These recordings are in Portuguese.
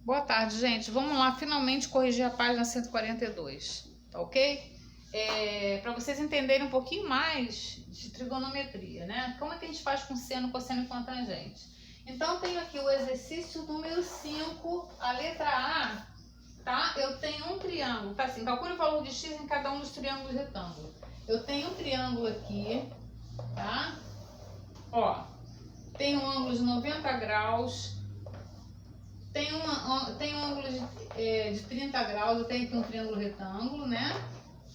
Boa tarde, gente. Vamos lá, finalmente corrigir a página 142, tá ok? Para vocês entenderem um pouquinho mais de trigonometria, né? Como é que a gente faz com seno, cosseno e com tangente? Então, tenho aqui o exercício número 5, a letra A, tá? Eu tenho um triângulo, tá assim, calcule o valor de x em cada um dos triângulos retângulos. Eu tenho um triângulo aqui, tá? Ó, tem um ângulo de 90 graus, tem um ângulo de 30 graus, eu tenho aqui um triângulo retângulo, né?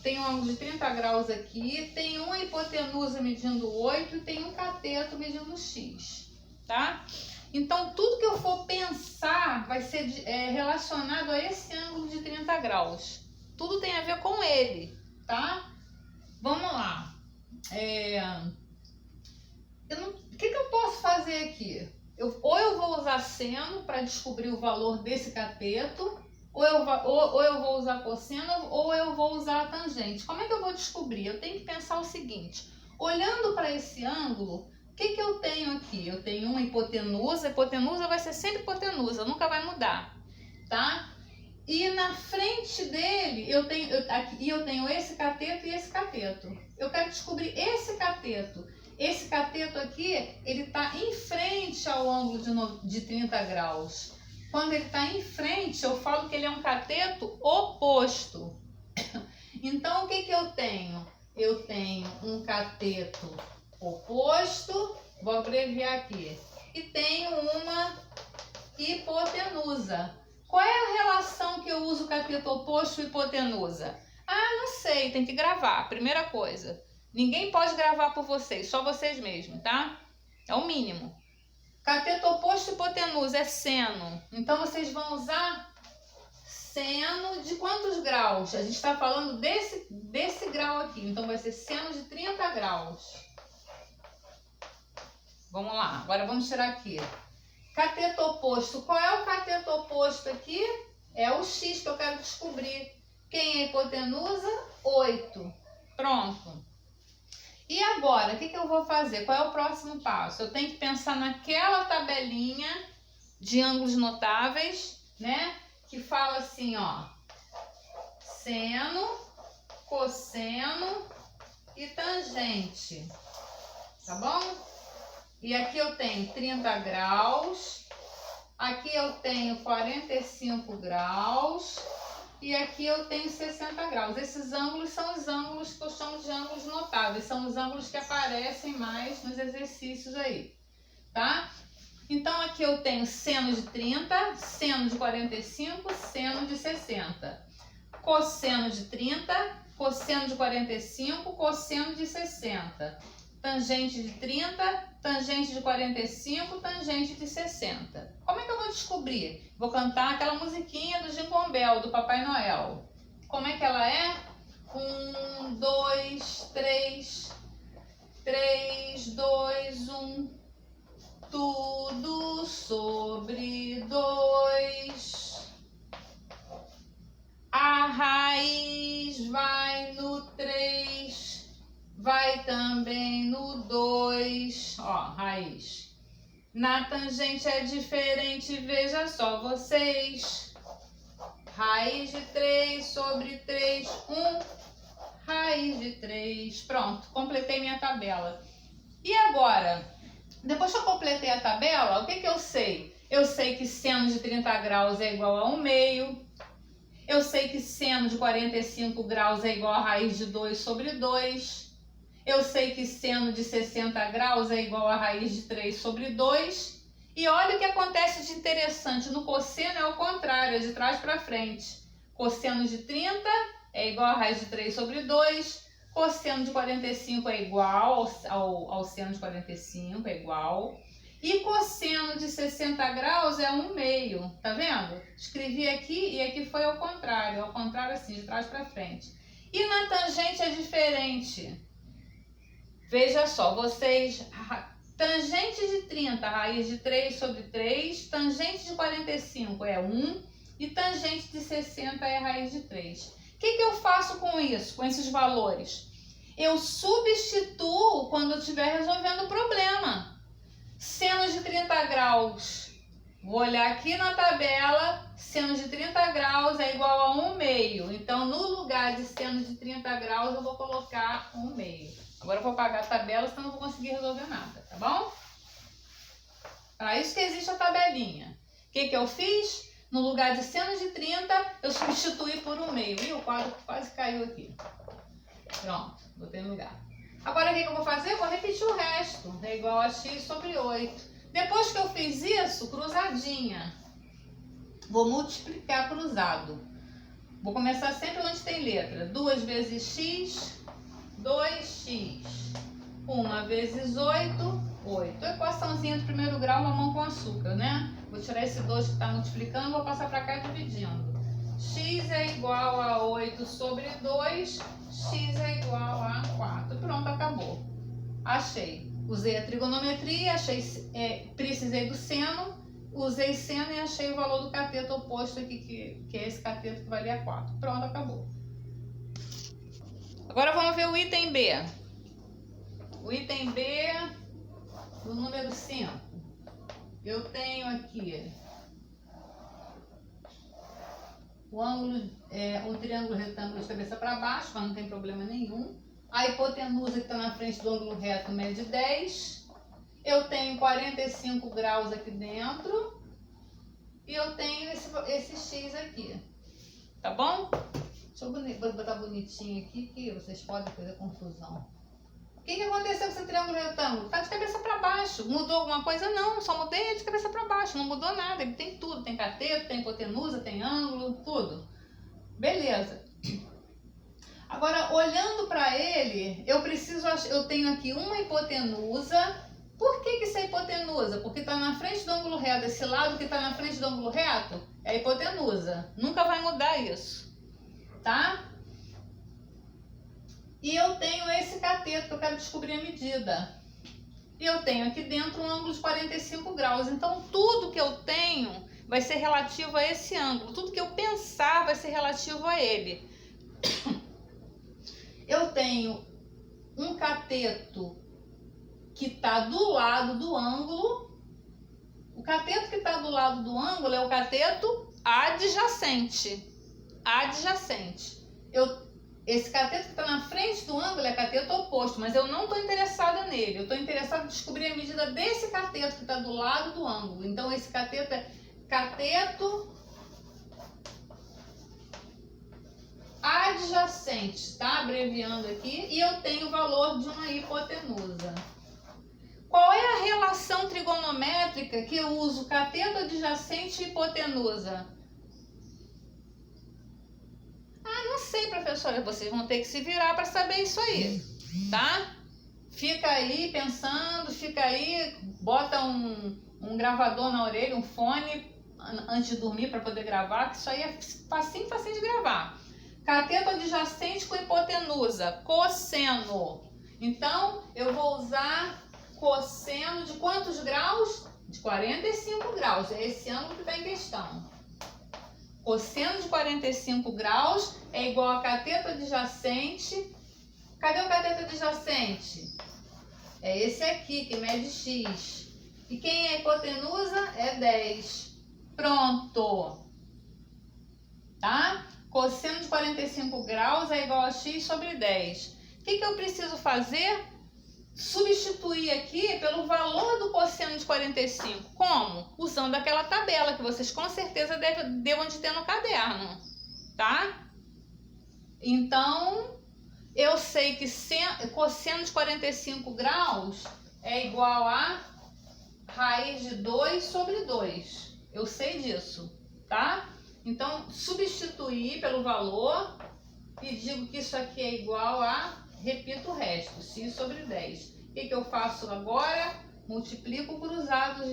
Tem um ângulo de 30 graus aqui, tem uma hipotenusa medindo 8 e tem um cateto medindo x, tá? Então, tudo que eu for pensar vai ser relacionado a esse ângulo de 30 graus. Tudo tem a ver com ele, tá? Vamos lá. O que eu posso fazer aqui? Ou eu vou usar seno para descobrir o valor desse cateto, ou eu vou usar cosseno, ou eu vou usar a tangente. Como é que eu vou descobrir? Eu tenho que pensar o seguinte: olhando para esse ângulo, o que eu tenho aqui? Eu tenho uma hipotenusa. A hipotenusa vai ser sempre hipotenusa, nunca vai mudar, tá? E na frente dele eu tenho esse cateto e esse cateto. Eu quero descobrir esse cateto. Esse cateto aqui, ele está em frente ao ângulo de 30 graus. Quando ele está em frente, eu falo que ele é um cateto oposto. Então, o que eu tenho? Eu tenho um cateto oposto, vou abreviar aqui, e tenho uma hipotenusa. Qual é a relação que eu uso cateto oposto e hipotenusa? Ah, não sei, tem que gravar, primeira coisa. Ninguém pode gravar por vocês, só vocês mesmos, tá? É o mínimo. Cateto oposto e hipotenusa é seno. Então, vocês vão usar seno de quantos graus? A gente está falando desse grau aqui. Então, vai ser seno de 30 graus. Vamos lá, agora vamos tirar aqui. Cateto oposto. Qual é o cateto oposto aqui? É o x que eu quero descobrir. Quem é hipotenusa? 8. Pronto. E agora, o que eu vou fazer? Qual é o próximo passo? Eu tenho que pensar naquela tabelinha de ângulos notáveis, né? Que fala assim, ó. Seno, cosseno e tangente. Tá bom? E aqui eu tenho 30 graus. Aqui eu tenho 45 graus. E aqui eu tenho 60 graus. Esses ângulos são os ângulos que eu chamo de ângulos notáveis. São os ângulos que aparecem mais nos exercícios aí, tá? Então, aqui eu tenho seno de 30, seno de 45, seno de 60. Cosseno de 30, cosseno de 45, cosseno de 60. Tangente de 30, tangente de 45, tangente de 60. Como é que eu vou descobrir? Vou cantar aquela musiquinha do Jingle Bell, do Papai Noel. Como é que ela é? 1, 2, 3, 3, 2, 1. Tudo sobre 2. A raiz vai no 3. Vai também no 2, ó, raiz. Na tangente é diferente, veja só vocês. Raiz de 3 sobre 3, 1. Raiz de 3, pronto, completei minha tabela. E agora, depois que eu completei a tabela, o que eu sei? Eu sei que seno de 30 graus é igual a 1/2. Eu sei que seno de 45 graus é igual a raiz de 2 sobre 2. Eu sei que seno de 60 graus é igual a raiz de 3 sobre 2. E olha o que acontece de interessante. No cosseno é o contrário, é de trás para frente. Cosseno de 30 é igual a raiz de 3 sobre 2. Cosseno de 45 é igual ao seno de 45, é igual. E cosseno de 60 graus é 1/2, tá vendo? Escrevi aqui e aqui foi ao contrário assim, de trás para frente. E na tangente é diferente. Veja só, vocês, tangente de 30, raiz de 3 sobre 3, tangente de 45 é 1 e tangente de 60 é raiz de 3. O que eu faço com isso, com esses valores? Eu substituo quando eu estiver resolvendo o problema. Seno de 30 graus Vou olhar aqui na tabela, seno de 30 graus é igual a 1/2. Então, no lugar de seno de 30 graus, eu vou colocar 1/2. Agora eu vou apagar a tabela, senão eu não vou conseguir resolver nada, tá bom? Para isso que existe a tabelinha. O que eu fiz? No lugar de seno de 30, eu substituí por 1/2. Ih, o quadro quase caiu aqui. Pronto, botei no lugar. Agora o que eu vou fazer? Eu vou repetir o resto. É igual a x sobre 8. Depois que eu fiz isso, cruzadinha. Vou multiplicar cruzado. Vou começar sempre onde tem letra. 2 vezes x, 2x. 1 vezes 8, 8. Equaçãozinha de primeiro grau, mamão com açúcar, né? Vou tirar esse 2 que está multiplicando, vou passar para cá dividindo. X é igual a 8 sobre 2, x é igual a 4. Pronto, acabou. Achei. Usei a trigonometria, precisei do seno, usei seno e achei o valor do cateto oposto aqui, que é esse cateto que valia 4. Pronto, acabou. Agora vamos ver o item B. O item B, no número 5. Eu tenho aqui o triângulo retângulo de cabeça para baixo, mas não tem problema nenhum. A hipotenusa que está na frente do ângulo reto mede 10. Eu tenho 45 graus aqui dentro. E eu tenho esse x aqui. Tá bom? Deixa eu botar bonitinho aqui, que vocês podem fazer confusão. O que aconteceu com esse triângulo retângulo? Está de cabeça para baixo. Mudou alguma coisa? Não, só mudei ele de cabeça para baixo. Não mudou nada. Ele tem tudo. Tem cateto, tem hipotenusa, tem ângulo, tudo. Beleza. Agora, olhando para ele, eu tenho aqui uma hipotenusa. Por que isso é hipotenusa? Porque está na frente do ângulo reto. Esse lado que está na frente do ângulo reto é a hipotenusa. Nunca vai mudar isso, tá? E eu tenho esse cateto que eu quero descobrir a medida. E eu tenho aqui dentro um ângulo de 45 graus. Então, tudo que eu tenho vai ser relativo a esse ângulo. Tudo que eu pensar vai ser relativo a ele. Eu tenho um cateto que está do lado do ângulo. O cateto que está do lado do ângulo é o cateto adjacente. Adjacente. Esse cateto que está na frente do ângulo é cateto oposto, mas eu não estou interessada nele. Eu estou interessada em descobrir a medida desse cateto que está do lado do ângulo. Então, esse cateto é cateto adjacente, tá? Abreviando aqui. E eu tenho o valor de uma hipotenusa. Qual é a relação trigonométrica que eu uso cateto adjacente e hipotenusa? Ah, não sei, professora. Vocês vão ter que se virar para saber isso aí, tá? Fica aí pensando, bota um gravador na orelha, um fone antes de dormir para poder gravar, que isso aí é facinho de gravar. Cateto adjacente com hipotenusa, cosseno. Então, eu vou usar cosseno de quantos graus? De 45 graus. É esse ângulo que está em questão. Cosseno de 45 graus é igual a cateto adjacente. Cadê o cateto adjacente? É esse aqui, que mede x. E quem é a hipotenusa? É 10. Pronto. Tá? Cosseno de 45 graus é igual a x sobre 10. O que eu preciso fazer? Substituir aqui pelo valor do cosseno de 45. Como? Usando aquela tabela que vocês com certeza devam de ter no caderno, tá? Então, eu sei que cosseno de 45 graus é igual a raiz de 2 sobre 2. Eu sei disso, tá? Então, substituir pelo valor e digo que isso aqui é igual a... Repito o resto, x sobre 10. O que eu faço agora? Multiplico cruzados,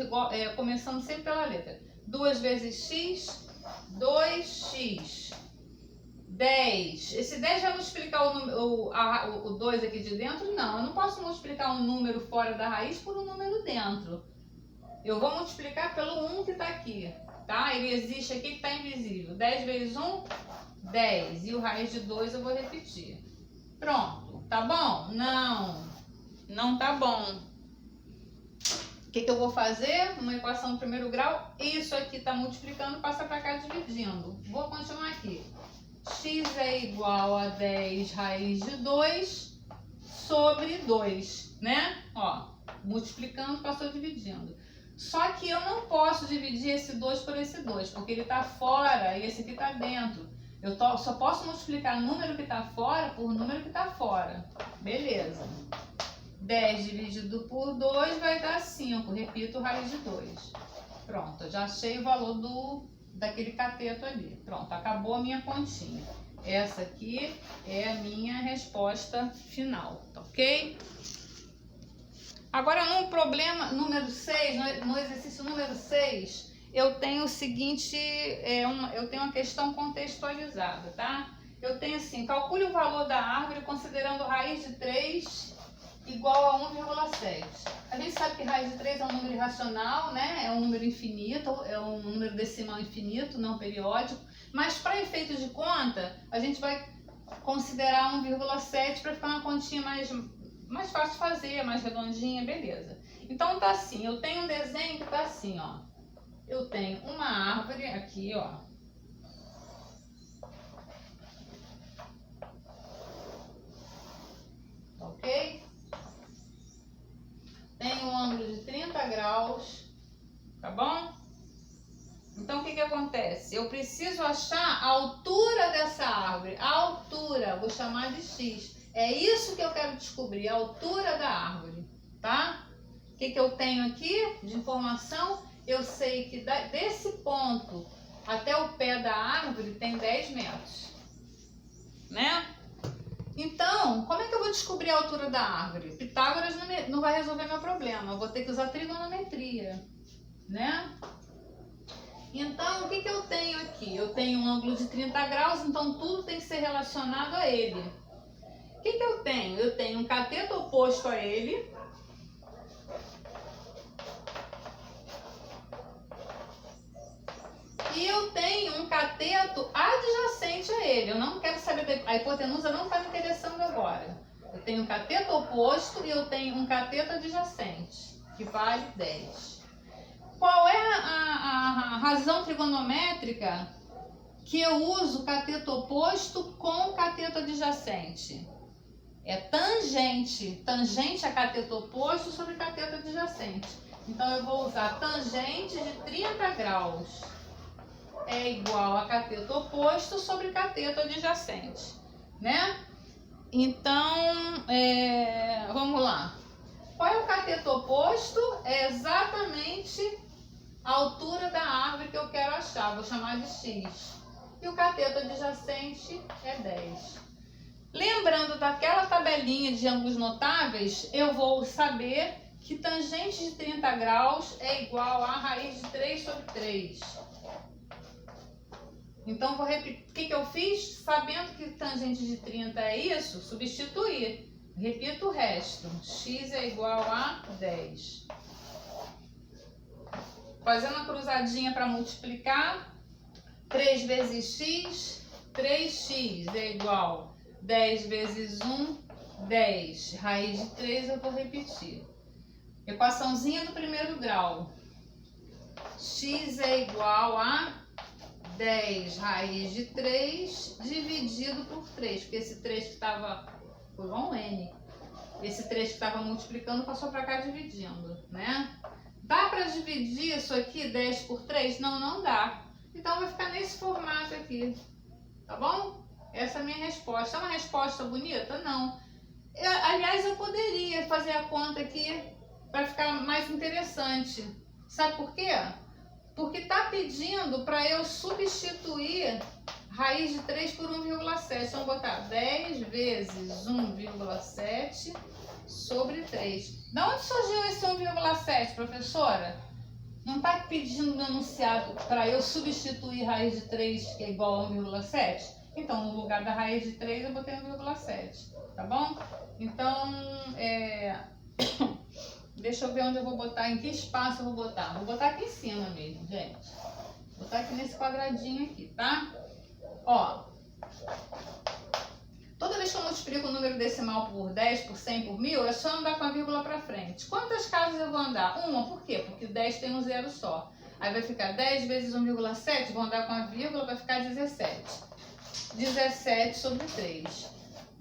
começando sempre pela letra. 2 vezes x, 2x. 10. Esse 10 vai multiplicar o 2 aqui de dentro? Não, eu não posso multiplicar um número fora da raiz por um número dentro. Eu vou multiplicar pelo 1 que está aqui, tá? Ele existe aqui que está invisível. 10 vezes 1, 10. E o raiz de 2 eu vou repetir. Pronto. Tá bom? Não. Não tá bom. O que eu vou fazer? Uma equação do primeiro grau, isso aqui está multiplicando, passa para cá dividindo. Vou continuar aqui. X é igual a 10 raiz de 2 sobre 2, né? Ó, multiplicando, passou dividindo. Só que eu não posso dividir esse 2 por esse 2, porque ele está fora e esse aqui está dentro. Eu só posso multiplicar o número que está fora por número que está fora. Beleza. 10 dividido por 2 vai dar 5. Repito, raiz de 2. Pronto, eu já achei o valor daquele cateto ali. Pronto, acabou a minha continha. Essa aqui é a minha resposta final, tá ok? Agora, no problema número 6, no exercício número 6, eu tenho o seguinte, eu tenho uma questão contextualizada, tá? Eu tenho assim, calcule o valor da árvore considerando raiz de 3 igual a 1,7. A gente sabe que raiz de 3 é um número irracional, né? É um número infinito, é um número decimal infinito, não periódico. Mas para efeitos de conta, a gente vai considerar 1,7 para ficar uma continha mais fácil de fazer, mais redondinha, beleza. Então tá assim, eu tenho um desenho que tá assim, ó. Eu tenho uma árvore aqui, ó. Ok? Tem um ângulo de 30 graus, tá bom? Então, o que acontece? Eu preciso achar a altura dessa árvore. A altura, vou chamar de X. É isso que eu quero descobrir, a altura da árvore, tá? O que eu tenho aqui de informação? Eu sei que desse ponto até o pé da árvore tem 10 metros, né? Então, como é que eu vou descobrir a altura da árvore? Pitágoras não vai resolver meu problema, eu vou ter que usar trigonometria, né? Então, o que eu tenho aqui? Eu tenho um ângulo de 30 graus, então tudo tem que ser relacionado a ele. O que eu tenho? Eu tenho um cateto oposto a ele. E eu tenho um cateto adjacente a ele. Eu não quero saber, a hipotenusa não está me interessando agora. Eu tenho um cateto oposto e eu tenho um cateto adjacente, que vale 10. Qual é a razão trigonométrica que eu uso cateto oposto com cateto adjacente? É tangente. Tangente a cateto oposto sobre cateto adjacente. Então eu vou usar tangente de 30 graus. É igual a cateto oposto sobre cateto adjacente, né? Então, vamos lá. Qual é o cateto oposto? É exatamente a altura da árvore que eu quero achar. Vou chamar de X. E o cateto adjacente é 10. Lembrando daquela tabelinha de ângulos notáveis, eu vou saber que tangente de 30 graus é igual a raiz de 3 sobre 3. Então, vou repetir. O que eu fiz? Sabendo que tangente de 30 é isso, substituir. Repito o resto. X é igual a 10. Fazendo a cruzadinha para multiplicar. 3 vezes x, 3x é igual 10 vezes 1, 10. Raiz de 3 eu vou repetir. Equaçãozinha do primeiro grau. X é igual a 10 raiz de 3 dividido por 3. Porque esse 3 que estava... Foi um N. Esse 3 que estava multiplicando passou para cá dividindo, né? Dá para dividir isso aqui, 10 por 3? Não, não dá. Então vai ficar nesse formato aqui. Tá bom? Essa é a minha resposta. É uma resposta bonita? Não. Aliás, eu poderia fazer a conta aqui para ficar mais interessante. Sabe por quê? Porque está pedindo para eu substituir raiz de 3 por 1,7. Então, vou botar 10 vezes 1,7 sobre 3. Da onde surgiu esse 1,7, professora? Não está pedindo no enunciado para eu substituir raiz de 3, que é igual a 1,7? Então, no lugar da raiz de 3, eu botei 1,7. Tá bom? Então, deixa eu ver onde eu vou botar, em que espaço eu vou botar. Vou botar aqui em cima mesmo, gente. Vou botar aqui nesse quadradinho aqui, tá? Ó. Toda vez que eu multiplico o número decimal por 10, por 100, por 1000, é só andar com a vírgula para frente. Quantas casas eu vou andar? Uma. Por quê? Porque 10 tem um zero só. Aí vai ficar 10 vezes 1,7, vou andar com a vírgula, vai ficar 17. 17 sobre 3.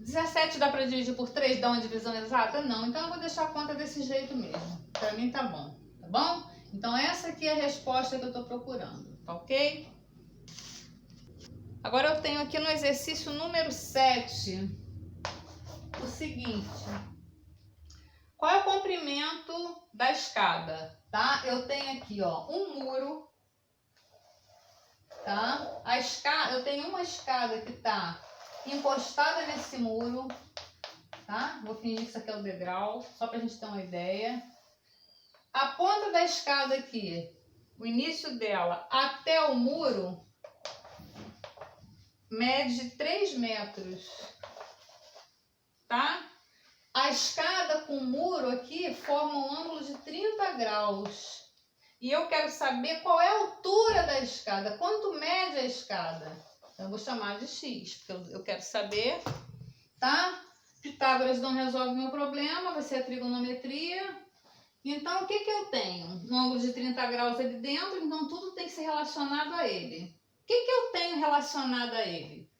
17 dá para dividir por 3, dá uma divisão exata? Não. Então eu vou deixar a conta desse jeito mesmo. Para mim tá bom. Tá bom? Então essa aqui é a resposta que eu estou procurando. Tá ok? Agora eu tenho aqui no exercício número 7 o seguinte. Qual é o comprimento da escada? Tá? Eu tenho aqui, ó, um muro. Tá? A escada, eu tenho uma escada que tá encostada nesse muro. Tá? Vou fingir que isso aqui é o degrau, só pra gente ter uma ideia. A ponta da escada aqui, o início dela até o muro, mede 3 metros, tá? A escada com o muro aqui forma um ângulo de 30 graus. E eu quero saber qual é a altura da escada, quanto mede a escada. Então eu vou chamar de x, porque eu quero saber, tá? Pitágoras não resolve meu problema, vai ser a trigonometria. Então o que que eu tenho? Um ângulo de 30 graus ali dentro, então tudo tem que ser relacionado a ele. O que que eu tenho relacionado a ele?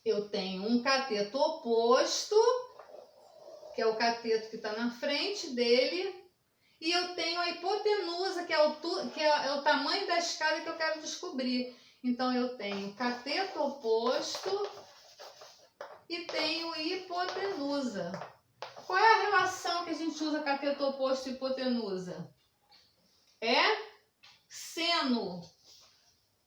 Eu tenho um cateto oposto, que é o cateto que está na frente dele, e eu tenho a hipotenusa, que é o tamanho da escada que eu quero descobrir. Então eu tenho cateto oposto e tenho hipotenusa. Qual é a relação que a gente usa cateto oposto e hipotenusa? É seno.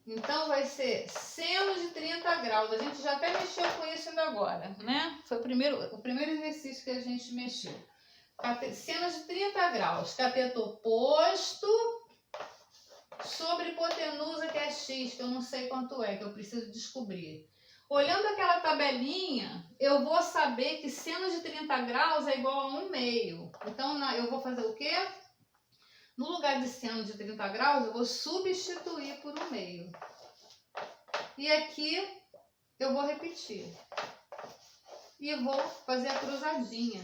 Então vai ser seno de 30 graus. A gente já até mexeu com isso ainda agora, né? Foi o primeiro exercício que a gente mexeu. Seno de 30 graus. Cateto oposto sobre hipotenusa, que é x, que eu não sei quanto é, que eu preciso descobrir. Olhando aquela tabelinha, eu vou saber que seno de 30 graus é igual a 1/2. Então eu vou fazer o quê? No lugar de seno de 30 graus, eu vou substituir por 1/2. E aqui eu vou repetir. E vou fazer a cruzadinha.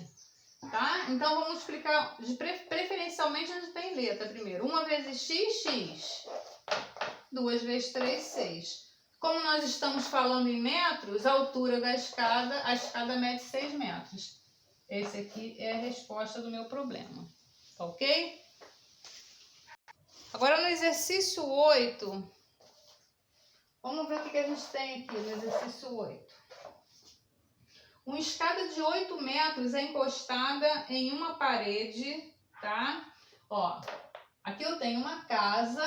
Tá? Então vamos multiplicar, preferencialmente onde tem letra primeiro. 1 vezes x, x. 2 vezes 3, 6. Como nós estamos falando em metros, a altura da escada, a escada mede 6 metros. Esse aqui é a resposta do meu problema. Tá ok? Agora no exercício 8, vamos ver o que a gente tem aqui no exercício 8. Uma escada de 8 metros é encostada em uma parede, tá? Ó, aqui eu tenho uma casa,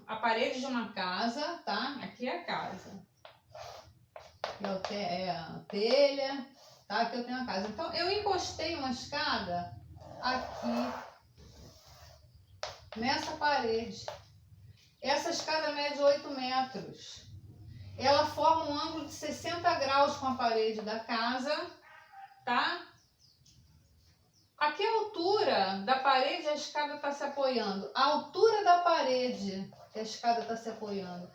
a parede de uma casa, tá? Aqui é a casa. Aqui é a telha, tá? Aqui eu tenho a casa. Então, eu encostei uma escada aqui, nessa parede. Essa escada mede 8 metros. Ela forma um ângulo de 60 graus com a parede da casa, tá? A que altura da parede a escada está se apoiando? A altura da parede que a escada está se apoiando.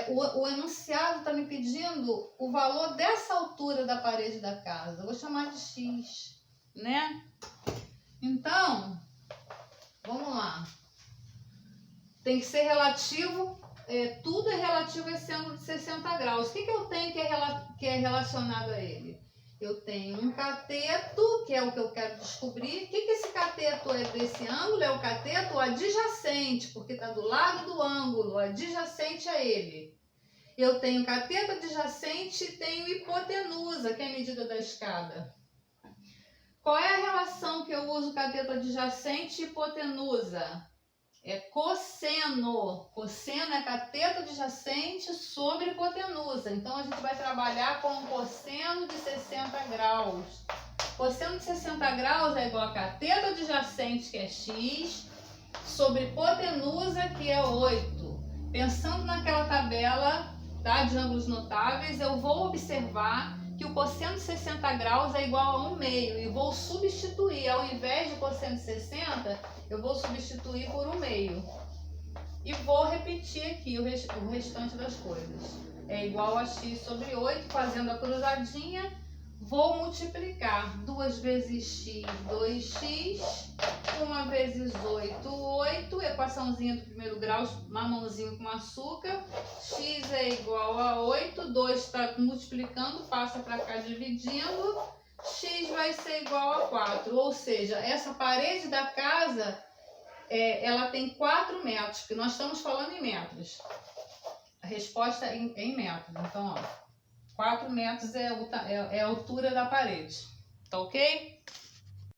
O enunciado está me pedindo o valor dessa altura da parede da casa. Eu vou chamar de x, né? Então, vamos lá. Tem que ser relativo. Tudo é relativo a esse ângulo de 60 graus. O que eu tenho que é relacionado a ele? Eu tenho um cateto, que é o que eu quero descobrir. O que esse cateto é desse ângulo? É o cateto adjacente, porque está do lado do ângulo, adjacente a ele. Eu tenho cateto adjacente e tenho hipotenusa, que é a medida da escada. Qual é a relação que eu uso cateto adjacente e hipotenusa? É cosseno. Cosseno é cateto adjacente sobre hipotenusa. Então, a gente vai trabalhar com cosseno de 60 graus. Cosseno de 60 graus é igual a cateto adjacente, que é x, sobre hipotenusa, que é 8. Pensando naquela tabela, tá, de ângulos notáveis, eu vou observar que o cosseno de 60 graus é igual a 1/2 e vou substituir, ao invés de cosseno de 60, eu vou substituir por 1/2. E vou repetir aqui o restante das coisas. É igual a x sobre 8, fazendo a cruzadinha, Vou multiplicar 2 vezes x, 2x, 1 vezes 8, 8, equaçãozinha do primeiro grau, mamãozinho com açúcar, x é igual a 8, 2 está multiplicando, passa para cá dividindo, x vai ser igual a 4, ou seja, essa parede da casa, ela tem 4 metros, porque nós estamos falando em metros. A resposta é em metros, então, ó. 4 metros é a altura da parede, tá ok?